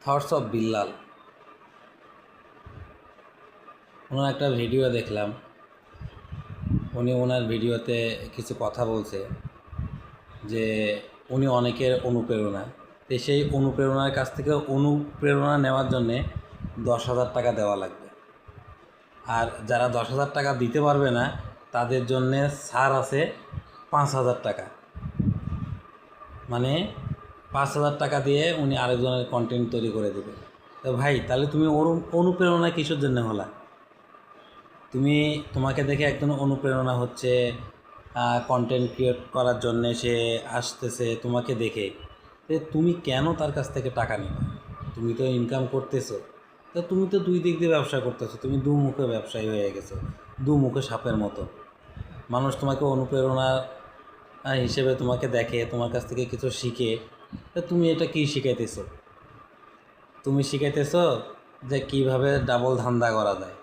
Thoughts of Billal. ওনার একটা video দেখলাম, উনি ওনার ভিডিওতে কিছু কথা বলছে যে উনি অনেকের অনুপ্রেরণা, তো সেই অনুপ্রেরণার কাছ থেকে অনুপ্রেরণা নেওয়ার জন্যে 10,000 টাকা দেওয়া লাগবে। আর যারা 10,000 টাকা দিতে পারবে না তাদের জন্যে ছাড় আছে 5,000 টাকা। মানে 5,000 টাকা দিয়ে উনি আরেকজনের কন্টেন্ট তৈরি করে দেবে। তো ভাই, তাহলে তুমি অনুপ্রেরণা কিসের জন্য হলা? তোমাকে দেখে একজন অনুপ্রেরণা হচ্ছে, কন্টেন্ট ক্রিয়েট করার জন্যে সে আসতেছে তোমাকে দেখে, তো তুমি কেন তার কাছ থেকে টাকা নিবে? তুমি তো ইনকাম করতেছো, তো তুমি তো দুই দিক দিয়ে ব্যবসা করতেছো, তুমি দুমুখে ব্যবসায়ী হয়ে গেছো, দুমুখে সাপের মতো। মানুষ তোমাকে অনুপ্রেরণা হিসেবে তোমাকে দেখে, তোমার কাছ থেকে কিছু শিখে, তো তুমি এটা কি শিখাইতেছো? তুমি শিখাইতেছো যে কিভাবে ডাবল ধান্দা করা যায়।